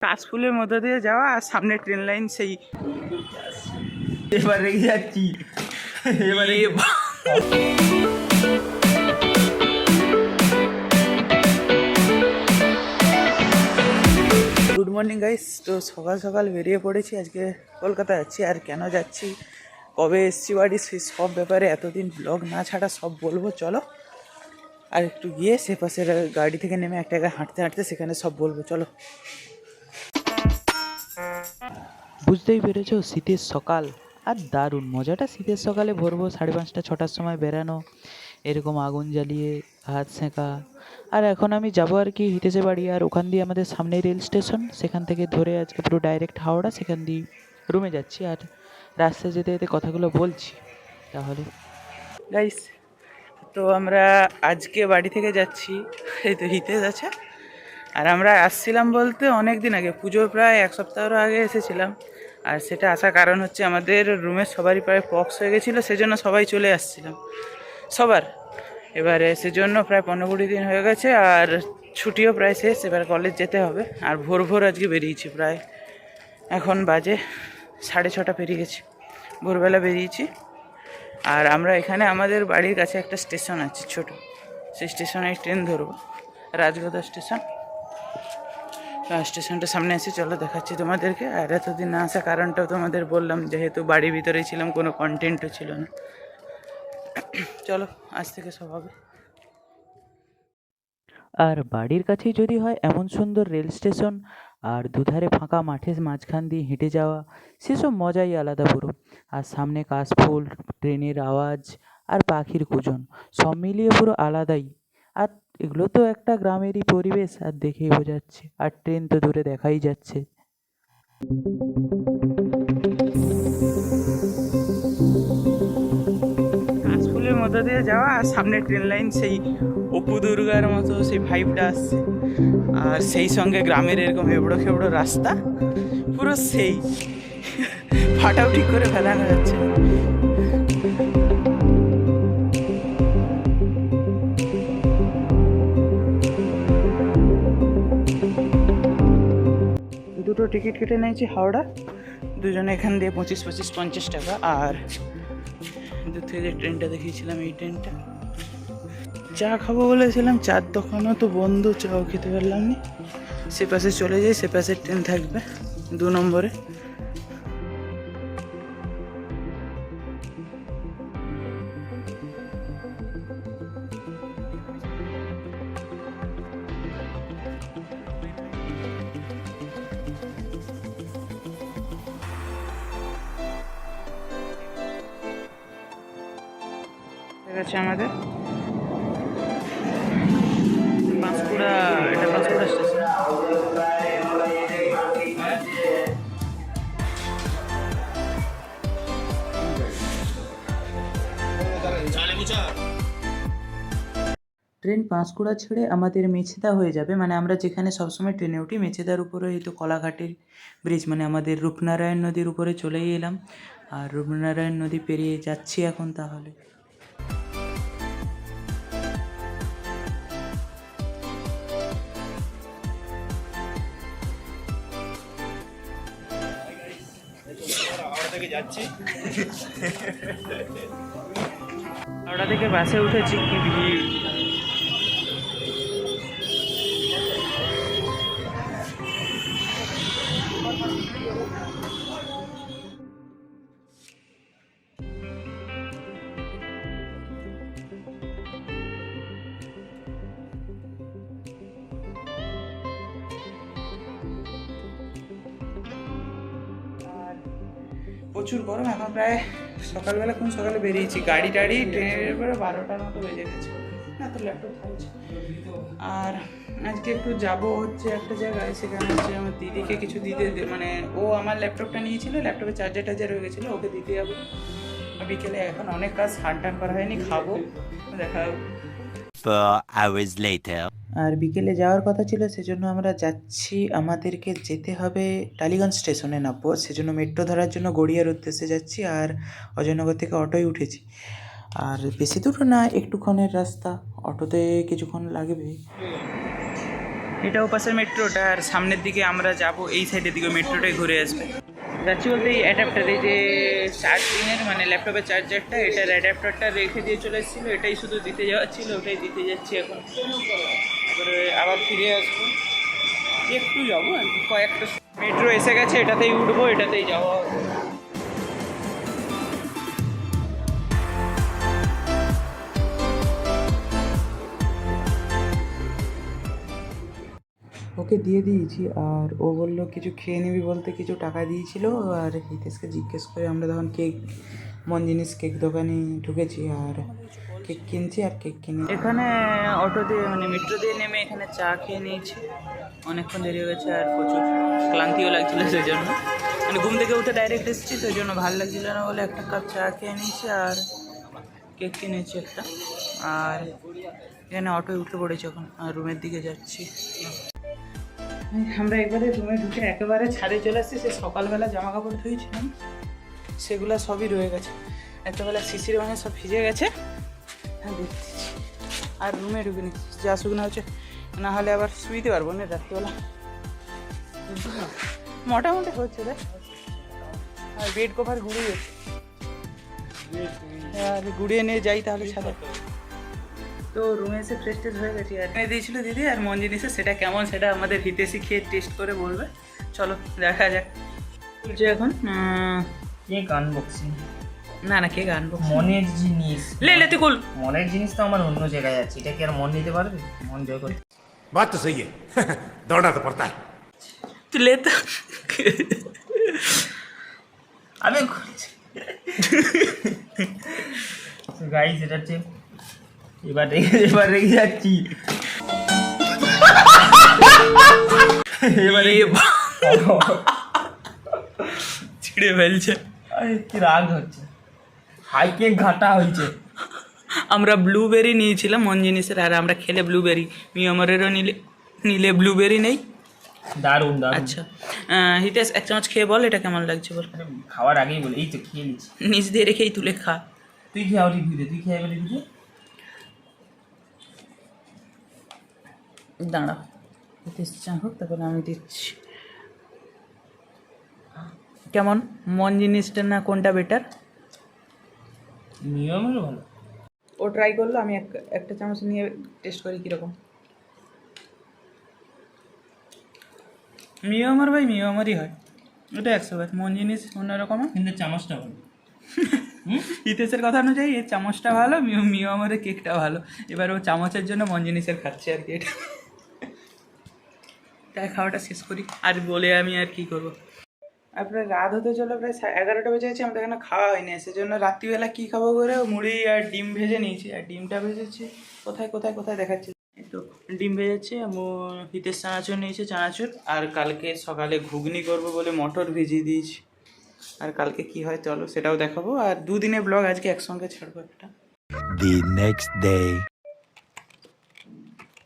কাশফুলের মধ্যে দিয়ে যাওয়া আর সামনে ট্রেন লাইন সেই এবার রেখে যাচ্ছি এবারে গুড মর্নিং গাইস। তো সকাল সকাল বেরিয়ে পড়েছি, আজকে কলকাতা যাচ্ছি। আর কেন যাচ্ছি, কবে এসছি বাড়ি, সেই সব ব্যাপারে এতদিন ব্লগ না ছাড়া সব বলবো। চলো আর একটু গিয়ে সে পাশের গাড়ি থেকে নেমে একটা জায়গায় হাঁটতে হাঁটতে সেখানে সব বলবো। চলো। বুঝতেই পেরেছো, শীতের সকাল আর দারুণ মজাটা শীতের সকালে ভরবো 5:30 6টার সময় বেরানো, এরকম আগুন জ্বালিয়ে হাত সেঁকা। আর এখন আমি যাবো আর কি হিতেশে বাড়ি, আর ওখান দিয়ে আমাদের সামনে রেল স্টেশন, সেখান থেকে ধরে আজকে পুরো ডাইরেক্ট হাওড়া, সেখান দিয়ে রুমে যাচ্ছি। আর রাস্তায় যেতে যেতে কথাগুলো বলছি তাহলে। গাইস, তো আমরা আজকে বাড়ি থেকে যাচ্ছি, এই তো হিতেশ আছে। আর আমরা আসছিলাম বলতে অনেক দিন আগে, পুজোর প্রায় এক সপ্তাহেরও আগে এসেছিলাম। আর সেটা আসার কারণ হচ্ছে আমাদের রুমের সবারই প্রায় পক্স হয়ে গেছিলো, সেজন্য সবাই চলে আসছিলাম সবার। এবারে সেজন্য প্রায় 15-20 দিন হয়ে গেছে, আর ছুটিও প্রায় শেষ, এবার কলেজ যেতে হবে। আর ভোর ভোর আজকে বেরিয়েছি, প্রায় এখন বাজে 6:30 পেরিয়ে গেছে, ভোরবেলা বেরিয়েছি। আর আমরা এখানে আমাদের বাড়ির কাছে একটা স্টেশন আছে ছোট, সেই স্টেশনে ট্রেন ধরবো, রাজগোদা স্টেশন। স্টেশনটা সামনে এসে চলো দেখাচ্ছি তোমাদেরকে। আর এতদিন না আসা কারণটাও তোমাদের বললাম, যেহেতু বাড়ির ভিতরেই ছিলাম, কোনো কন্টেন্টও ছিল না। চলো, আজ থেকে সব হবে। আর বাড়ির কাছেই যদি হয় এমন সুন্দর রেল স্টেশন, আর দুধারে ফাঁকা মাঠের মাঝখান দিয়ে হেঁটে যাওয়া, সেসব মজাই আলাদা পুরো। আর সামনে কাশফুল, ট্রেনের আওয়াজ আর পাখির কুজন, সব মিলিয়ে পুরো আলাদাই। আর এগুলো তো একটা গ্রামেরই পরিবেশ, আর দেখেই বোঝাচ্ছে। আর ট্রেন তো দূরে দেখাই যাচ্ছে। কাশফুলের মধ্যে দিয়ে যাওয়া আর সামনে ট্রেন লাইন, সেই অপু দুর্গার মতো সেই ভাইবটা আসছে। আর সেই সঙ্গে গ্রামের এরকম এবড়ো খেবড়ো রাস্তা, পুরো সেই ফাটাও ঠিক করে ফেলানো যাচ্ছে। দুটো টিকিট কেটে নিয়েছি হাওড়া, দুজনে এখান দিয়ে 25-50 টাকা। আর দূর থেকে যে ট্রেনটা দেখিয়েছিলাম, এই ট্রেনটা। চা খাবো বলেছিলাম, চার দোকানও তো বন্ধ, চাও খেতে পারলাম না। সে পাশে চলে যাই, সে পাশে ট্রেন থাকবে 2 নম্বরে। ঠিক আছে, আমাদের পাঁশকুড়া, এটা পাঁশকুড়া স্টেশন। ট্রেন পাঁশকুড়া ছেড়ে আমাদের মেছেদা হয়ে যাবে, মানে আমরা যেখানে সবসময় ট্রেনে উঠি মেছেদার উপরে, এই তো কলাঘাটের ব্রিজ, মানে আমাদের রূপনারায়ণ নদীর উপরে চলেই এলাম। আর রূপনারায়ণ নদী পেরিয়ে যাচ্ছি এখন তাহলে। হাওড়া থেকে বাসে উঠেছি, কি ভিড়! প্রচুর গরম, এখন প্রায় সকালবেলা কোন সকালে বেরিয়েছি, গাড়ি টাড়ি ট্রেনের পরে 12টার মতো বেজে গেছে। না তো ল্যাপটপ থাকছে। আর আজকে একটু যাব হচ্ছে একটা জায়গায়, সেখানে হচ্ছে আমার দিদিকে কিছু দিতে, মানে ও আমার ল্যাপটপটা নিয়েছিল, ল্যাপটপে চার্জার টার্জার হয়ে গেছিলো, ওকে দিতে যাবো বিকেলে। এখন অনেক কাজ, স্নান টান করা হয়নি, খাবো, দেখা হবে। 4 hours later. আর বিকেলে যাওয়ার কথা ছিল, সেজন্য আমরা যাচ্ছি। আমাদেরকে যেতে হবে টালিগঞ্জ স্টেশনে নামবো, সেজন্য মেট্রো ধরার জন্য গড়িয়ার উদ্দেশ্যে যাচ্ছি। আর অজয়নগর থেকে অটোয় উঠেছি। আর বেশি দূর না, একটুক্ষণের রাস্তা, অটোতে কিছুক্ষণ লাগবে। এটাও পাশে মেট্রোটা, আর সামনের দিকে আমরা যাব এই সাইডের দিকে মেট্রোটাই ঘুরে আসবে। যাচ্ছি বলতে এই অ্যাডাপ্টার, এই যে চার্জিংয়ের মানে ল্যাপটপের চার্জারটা, এটার অ্যাডাপ্টারটা রেখে দিয়ে চলে এসেছিলো, এটাই শুধু দিতে যাওয়া ছিল, ওটাই দিতে যাচ্ছি এখন। তারপরে আবার ফিরে আসবো, একটু যাবো আর কি, কয়েকটা মেট্রো এসে গেছে, এটাতেই উঠবো, এটাতেই যাওয়া হবে। ওকে দিয়ে দিয়েছি, আর ও বললো কিছু খেয়ে নিবি বলতে কিছু টাকা দিয়েছিল। আর হিতেশকে জিজ্ঞেস করে আমরা তখন কেক, মন জিনিস কেক দোকানে ঢুকেছি আর কেক কিনছি আর কেক কিনে এখানে অটো দিয়ে মানে মেট্রো দিয়ে নেমে এখানে চা খেয়ে নিয়েছি। অনেকক্ষণ দেরি হয়ে গেছে আর প্রচুর ক্লান্তিও লাগছিলো, সেই জন্য মানে ঘুম থেকে উঠে ডাইরেক্ট এসেছি, তো ওই জন্য ভালো লাগছিলো না বলে একটা কাপ চা খেয়ে নিয়েছি আর কেক কিনেছি একটা। আর এখানে অটোয় উঠে পড়েছি এখন, আর রুমের দিকে যাচ্ছি। আমরা একবারে রুমে ঢুকে একেবারে ছাদে চলে আসছি। সে সকালবেলা জামা কাপড় ধুয়েছিলাম, সেগুলো সবই রয়ে গেছে, এতবেলা শিশির মানে সব ভিজে গেছে। হ্যাঁ দেখতেছি, আর রুমে ঢুকে নিচ্ছি, যা শুকনো হচ্ছে, না হলে আবার শুইতে পারবো না রাত্রিবেলা। মোটামুটি হচ্ছে দেখ, আর বেড কভার ঘুরিয়ে গেছে, আর গুড়িয়ে নিয়ে যাই তাহলে সাথে। তো রুমে এসে ফ্রেশ টেস্ট হয়ে গেছি, আর দিয়েছিল দিদি আর মন জিনিসে, সেটা কেমন সেটা আমাদের হিতেশি খেয়ে টেস্ট করে বলবে। চলো দেখা যাক। বলছি এখন কেক আনবক্সিং, না না কেক আনবো, মনের জিনিস লে তুই কুল। মনের জিনিস তো আমার অন্য জায়গায় আছে, এটা কি আর মন নিতে পারবে? মন জয় করতে बात तो सही है दौड़ना तो पड़ता है। তুই লে তো। আমি গাইস এটা হচ্ছে, এবার রেগে যাচ্ছি। এবারে ছিঁড়ে ফেলছে, কি রাগ হচ্ছে, হাই কেক ঘাটা হয়েছে। আমরা ব্লুবেরি নিয়েছিলাম মন জিনিসের, আর আমরা খেলে ব্লুবেরি, মিয়ামারেরও নিলে ব্লুবেরি নেই। দারুণ দারুণ। আচ্ছা হিতেশ এক চামচ খেয়ে বল এটা কেমন লাগছে বল। খাওয়ার আগেই বলে এই তো খেয়ে নিচ্ছি। নিচ দিয়ে রেখেই তুলে খা। তুই খেয়ে রিভিউ দে, তুই খেয়ে এবার রিভিউ দে। দাঁড়া হিতেশ চা হোক, তারপরে আমি দিচ্ছি। কেমন মন জিনিসটা না কোনটা বেটার? নিয়মেরও ভালো। ও ট্রাই করলো, আমি একটা চামচ নিয়ে টেস্ট করি কীরকম। মিয়ামার ভাই মিয়ামারই হয়, ওটা 100 মন জিনিস অন্যরকম। কিন্তু চামচটা ভালো। হিতেশের কথা অনুযায়ী এর চামচটা ভালো, মিয়ামারের কেকটা ভালো। এবার ও চামচের জন্য মন জিনিসের খাচ্ছে আর কি, এটা। তাই খাওয়াটা শেষ করি, আর বলে আমি আর কি করবো। আপনার রাত হতে চলো, প্রায় 11টা বেজে গেছে, আমাদের এখানে খাওয়া হয়নি, সেজন্য রাত্রিবেলা কী খাবো করে মুড়ি আর ডিম ভেজে নিয়েছি। আর ডিমটা ভেজেছি কোথায় কোথায় কোথায় দেখাচ্ছি, একটু ডিম ভেজেছি, হিতেশ চানাচুর নিয়েছে চানাচুর, আর কালকে সকালে ঘুগনি করবো বলে মটর ভিজিয়ে দিয়েছি। আর কালকে কি হয় চলো সেটাও দেখাবো, আর দুদিনের ব্লগ আজকে একসঙ্গে ছাড়বো একটা। The next day.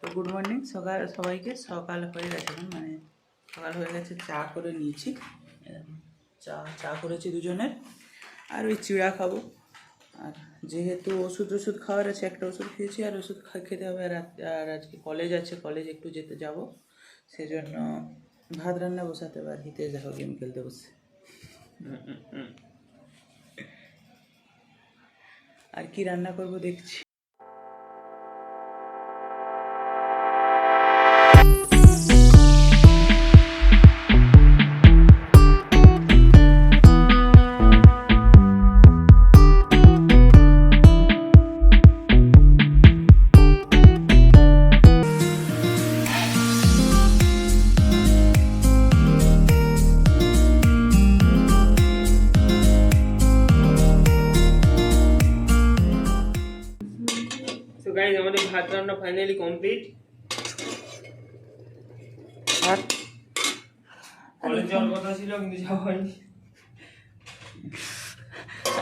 তো গুড মর্নিং সবাইকে। সকাল হয়ে গেছে এখন, মানে সকাল হয়ে গেছে, চা করে নিয়েছি, চা করেছি দুজনের, আর ওই চিড়া খাবো। আর যেহেতু ওষুধ খাওয়ার আছে, একটা ওষুধ খেয়েছি আর ওষুধ খেতে হবে। আর আজকে কলেজ আছে, কলেজ একটু যেতে যাব, সেজন্য ভাত রান্না বসাতে হবে। আর হিতেশ দেখো গেম খেলতে বসে। আর কি রান্না করবো দেখছি। তো গাইস আমাদের ভাত রান্না ফাইনালি কমপ্লিট। আর কলেজ যাওয়ার কথা ছিল কিন্তু যাওয়া হয়নি।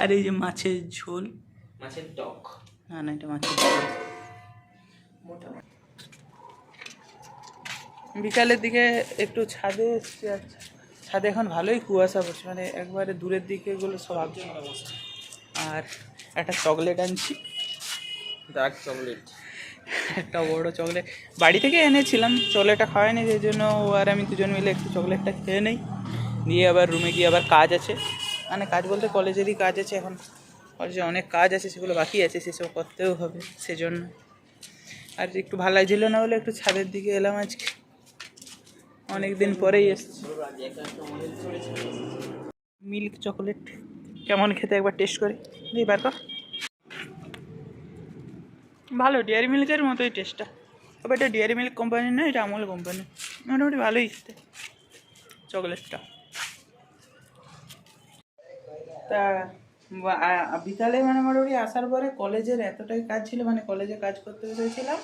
আর এই যে মাছের ঝোল, মাছের টক, না না এটা মাছের ঝোল। মোটামুটি বিকালের দিকে একটু ছাদে এসছি, আর ছাদে এখন ভালোই কুয়াশা পড়ছে, মানে একবারে দূরের দিকে এগুলো সব আবছা অবস্থা। আর একটা চকলেট আনছি, ডার্ক চকলেট, একটা বড় চকলেট বাড়ি থেকে এনেছিলাম, চকলেটটা খাওয়াইনি, সেই জন্য ও আর আমি দুজন মিলে একটু চকলেটটা খেয়ে নেই, দিয়ে আবার রুমে গিয়ে আবার কাজ আছে, মানে কাজ বলতে কলেজেরই কাজ আছে, এখন কলেজে অনেক কাজ আছে, সেগুলো বাকি আছে, সেসব করতেও হবে, সেজন্য। আর একটু ভালো লাগছিল না বলে একটু ছাদের দিকে এলাম আজকে, অনেক দিন পরেই এসছি। মিল্ক চকলেট কেমন খেতে একবার টেস্ট করে দিই, বার কর। ভালো, ডেয়ারি মিল্কের মতোই টেস্টটা, তবে এটা ডেয়ারি মিল্ক কোম্পানির না, এটা আমুল কোম্পানি, মোটামুটি ভালোই খেতে চকলেটটা। তা বিকালে মানে মোটামুটি আসার পরে কলেজের এতটাই কাজ ছিল, মানে কলেজে কাজ করতে বসেছিলাম,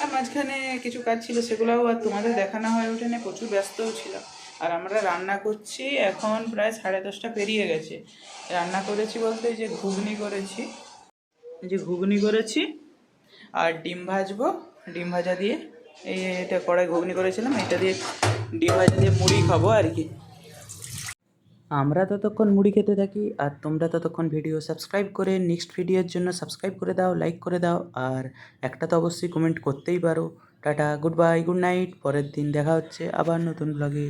আর মাঝখানে কিছু কাজ ছিল, সেগুলোও আর তোমাদের দেখানো হয়ে ওঠেনি, প্রচুর ব্যস্তও ছিলাম। আর আমরা রান্না করছি, এখন প্রায় 10:30 পেরিয়ে গেছে। রান্না করেছি বলতে এই যে ঘুগনি করেছি, আর ডিম ভাজবো, ডিম ভাজা দিয়ে, এটা কড়াই ঘুগনি করেছিলাম, এটা দিয়ে ডিম ভাজা দিয়ে মুড়ি খাবো আর কি। আমরা ততক্ষণ মুড়ি খেতে থাকি, আর তোমরা ততক্ষণ ভিডিও সাবস্ক্রাইব করে নেক্সট ভিডিওর জন্য সাবস্ক্রাইব করে দাও, লাইক করে দাও, আর একটা তো অবশ্যই কমেন্ট করতেই পারো। Tata, good bye, good night, পরের দিন দেখা হচ্ছে আবার নতুন ব্লগে।